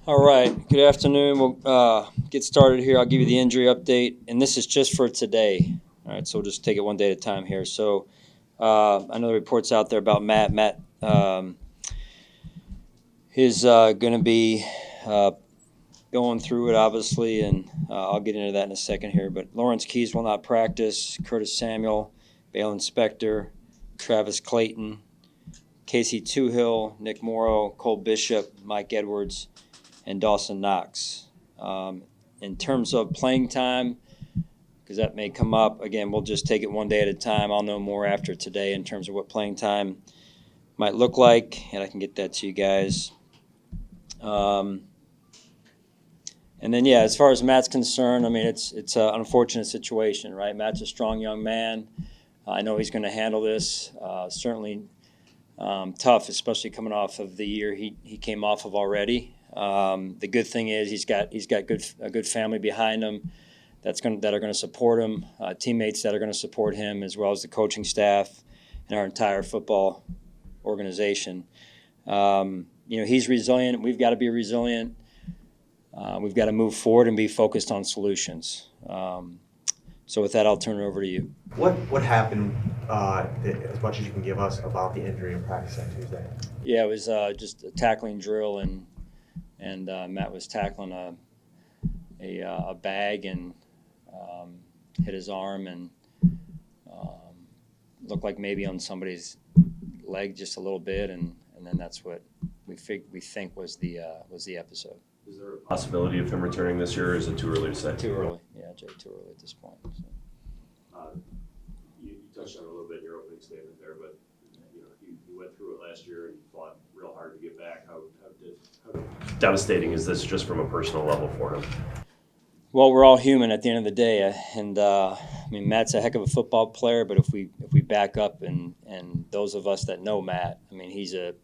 All right, good afternoon. We'll get started here. I'll give you the injury update, and this is just for today. All right, so we'll just take it one day at a time here. So I know the reports out there about Matt. Matt is going to be going through it, obviously, and I'll get into that in a second here. But Lawrence Keys will not practice. Curtis Samuel, Balen Spector, Travis Clayton, Casey Toohill, Nick Morrow, Cole Bishop, Mike Edwards, and Dawson Knox. In terms of playing time, because that may come up, again, we'll just take it one day at a time. I'll know more after today in terms of what playing time might look like, and I can get that to you guys. And then, yeah, as far as Matt's concerned, I mean, it's an unfortunate situation, right? Matt's a strong young man. I know he's going to handle this. Certainly tough, especially coming off of the year he came off of already. The good thing is he's got a good family behind him that are going to support him, teammates that are going to support him, as well as the coaching staff and our entire football organization. He's resilient. We've got to be resilient. We've got to move forward and be focused on solutions. So with that, I'll turn it over to you. What happened, as much as you can give us, about the injury in practice on Tuesday? Yeah, it was just a tackling drill, and Matt was tackling a bag and hit his arm and looked like maybe on somebody's leg just a little bit, and then that's what we think was the episode. Is there a possibility of him returning this year, or is it too early to say? Too early, yeah, Jay, too early at this point. So. You touched on it a little bit in your opening statement there, but you went through it last year and you fought real hard to get back. How devastating is this just from a personal level for him? Well, we're all human at the end of the day, and I mean, Matt's a heck of a football player, but if we back up and those of us that know Matt, I mean, he's a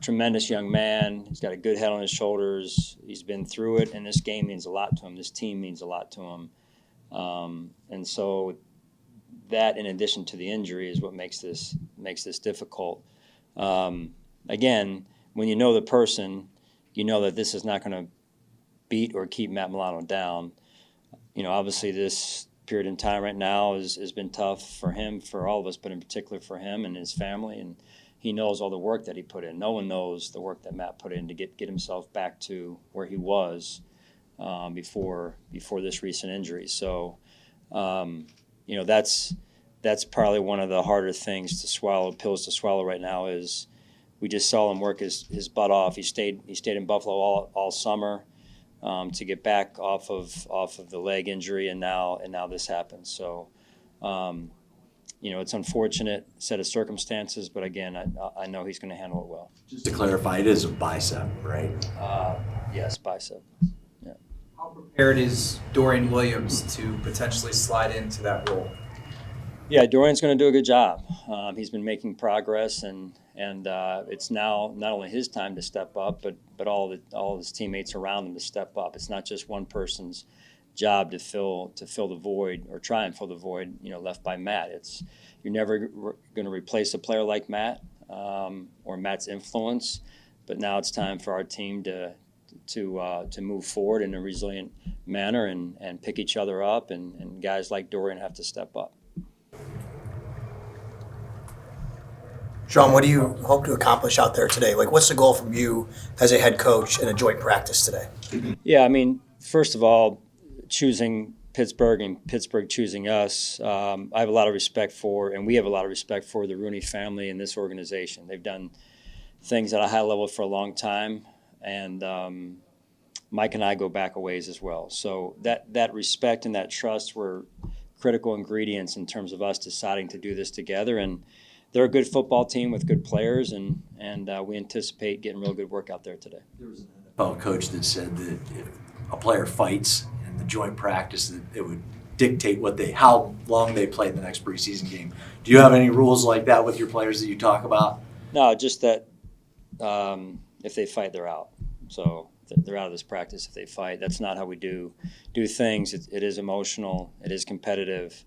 tremendous young man. He's got a good head on his shoulders. He's been through it, and this game means a lot to him. This team means a lot to him. And so that, in addition to the injury, is what makes this difficult. Again, when you know the person, you know that this is not going to beat or keep Matt Milano down. Obviously this period in time right now has been tough for him, for all of us, but in particular for him and his family. And he knows all the work that he put in. No one knows the work that Matt put in to get himself back to where he was before this recent injury. So, that's probably one of the harder things to swallow, pills to swallow right now. Is we just saw him work his butt off. He stayed in Buffalo all summer to get back off of the leg injury, and now this happens. So. It's unfortunate set of circumstances, but again, I know he's going to handle it well. Just to clarify, it is a bicep, right? Yes, bicep. Yeah. How prepared is Dorian Williams to potentially slide into that role? Yeah, Dorian's going to do a good job. He's been making progress, and it's now not only his time to step up, but all of his teammates around him to step up. It's not just one person's job to fill the void or try and fill the void left by Matt. You're never going to replace a player like Matt or Matt's influence, but now it's time for our team to move forward in a resilient manner and pick each other up, and guys like Dorian have to step up. Sean, what do you hope to accomplish out there today? Like, what's the goal from you as a head coach in a joint practice today? Yeah, I mean, first of all, choosing Pittsburgh and Pittsburgh choosing us, I have a lot of respect for, and we have a lot of respect for the Rooney family and this organization. They've done things at a high level for a long time, and Mike and I go back a ways as well. So that respect and that trust were critical ingredients in terms of us deciding to do this together. And they're a good football team with good players, and we anticipate getting real good work out there today. There was an NFL coach that said that if a player fights in the joint practice, that it would dictate how long they play in the next preseason game. Do you have any rules like that with your players that you talk about? No, just that if they fight, they're out. So they're out of this practice if they fight. That's not how we do things. It is emotional. It is competitive.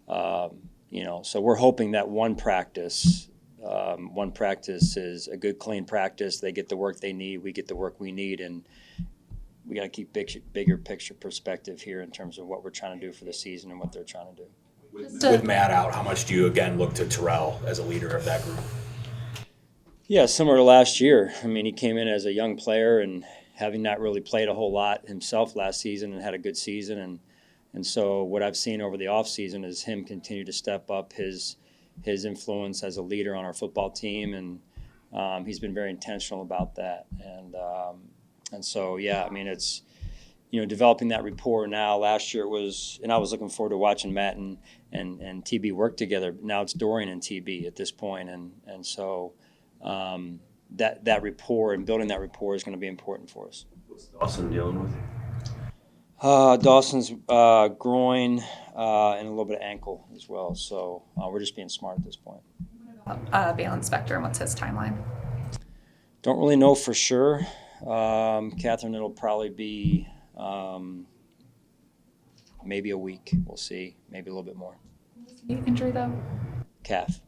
So we're hoping that one practice one practice is a good, clean practice. They get the work they need. We get the work we need, and we got to keep bigger picture perspective here in terms of what we're trying to do for the season and what they're trying to do. With Matt out, how much do you again look to Terrell as a leader of that group? Yeah, similar to last year. I mean, he came in as a young player and having not really played a whole lot himself last season and had a good season. And so what I've seen over the offseason is him continue to step up his influence as a leader on our football team, and he's been very intentional about that. And so, yeah, I mean, it's, developing that rapport now. Last year it was, and I was looking forward to watching Matt and TB work together. Now it's Dorian and TB at this point, and so that rapport and building that rapport is going to be important for us. What's Dawson dealing with? Dawson's groin and a little bit of ankle as well. So we're just being smart at this point. Balin Spector, and what's his timeline? Don't really know for sure. Catherine, it'll probably be maybe a week. We'll see. Maybe a little bit more. Injury though? Calf.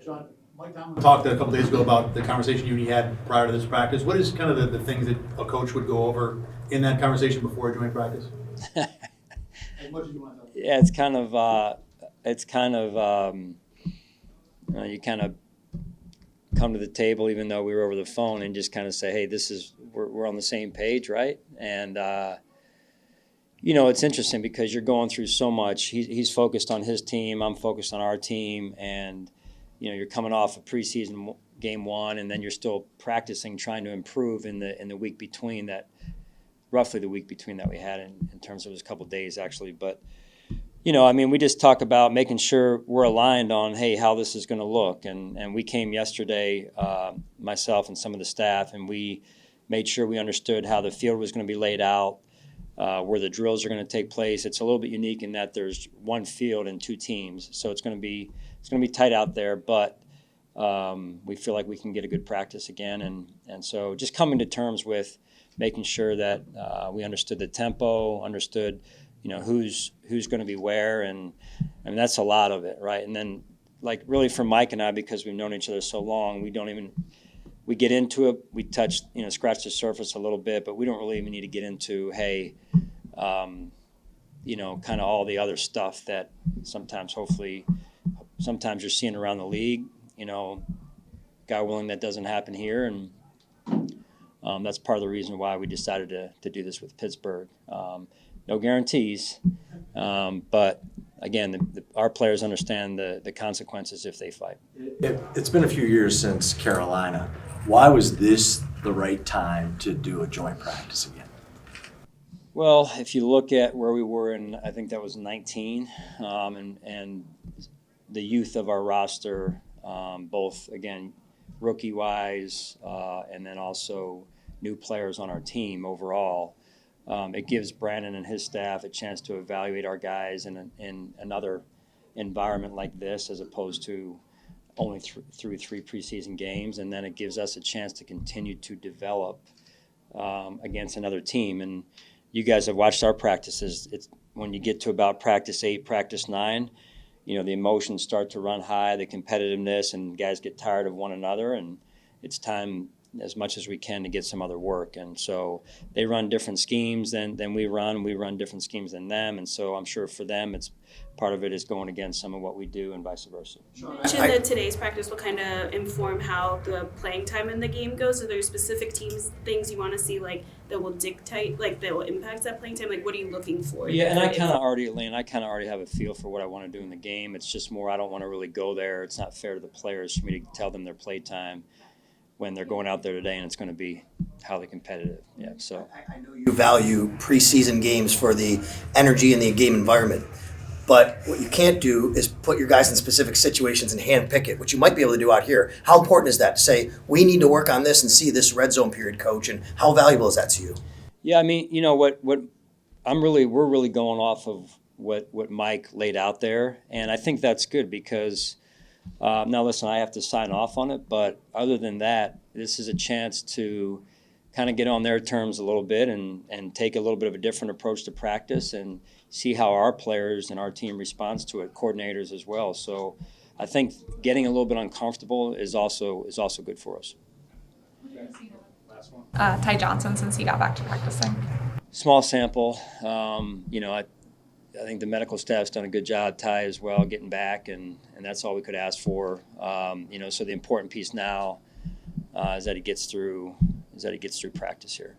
Sean, Mike Tomlin talked a couple days ago about the conversation you and he had prior to this practice. What is kind of the things that a coach would go over in that conversation before a joint practice? As much as you want to tell. Yeah, it's kind of you kind of come to the table, even though we were over the phone, and just kind of say, hey, we're on the same page, right? And it's interesting because you're going through so much. He's focused on his team, I'm focused on our team, and you're coming off a preseason game one, and then you're still practicing, trying to improve in the week between that, roughly the week between that we had in terms of it was a couple of days actually. But we just talk about making sure we're aligned on, hey, how this is going to look. And we came yesterday, myself and some of the staff, and we made sure we understood how the field was going to be laid out, where the drills are going to take place. It's a little bit unique in that there's one field and two teams, so it's going to be tight out there. But we feel like we can get a good practice again, and so just coming to terms with making sure that we understood the tempo, understood who's going to be where, and I mean that's a lot of it, right? And then really for Mike and I, because we've known each other so long, we get into it, we touch, scratch the surface a little bit, but we don't really even need to get into, hey, kind of all the other stuff that sometimes you're seeing around the league. God willing, that doesn't happen here, and that's part of the reason why we decided to do this with Pittsburgh. No guarantees, but again, our players understand the consequences if they fight. It's been a few years since Carolina. Why was this the right time to do a joint practice again? Well, if you look at where we were in, I think that was 19, and the youth of our roster, both, again, rookie-wise, and then also new players on our team overall, it gives Brandon and his staff a chance to evaluate our guys in another environment like this, as opposed to only through 3 preseason games, and then it gives us a chance to continue to develop against another team. And you guys have watched our practices. It's when you get to about practice 8, practice 9, the emotions start to run high, the competitiveness, and guys get tired of one another, and it's time as much as we can to get some other work. And so they run different schemes than we run different schemes than them, and so I'm sure for them it's part of it is going against some of what we do and vice versa. You mentioned that today's practice will kind of inform how the playing time in the game goes. Are there specific things you want to see that will dictate, that will impact that playing time? What are you looking for? Yeah, and I kind of already have a feel for what I want to do in the game. It's just more I don't want to really go there. It's not fair to the players for me to tell them their play time when they're going out there today, and it's going to be highly competitive. Yeah, so I know you value preseason games for the energy and the game environment, but what you can't do is put your guys in specific situations and handpick it, which you might be able to do out here. How important is that to say, we need to work on this and see this red zone period, coach, and how valuable is that to you? Yeah, I mean, what we're really going off of what Mike laid out there, and I think that's good because now listen, I have to sign off on it, but other than that, this is a chance to kind of get on their terms a little bit and take a little bit of a different approach to practice and see how our players and our team responds to it, coordinators as well. So I think getting a little bit uncomfortable is also good for us. Ty Johnson, since he got back to practicing. Small sample. I think the medical staff's done a good job, Ty as well, getting back, and that's all we could ask for. So the important piece now is that he gets through practice here.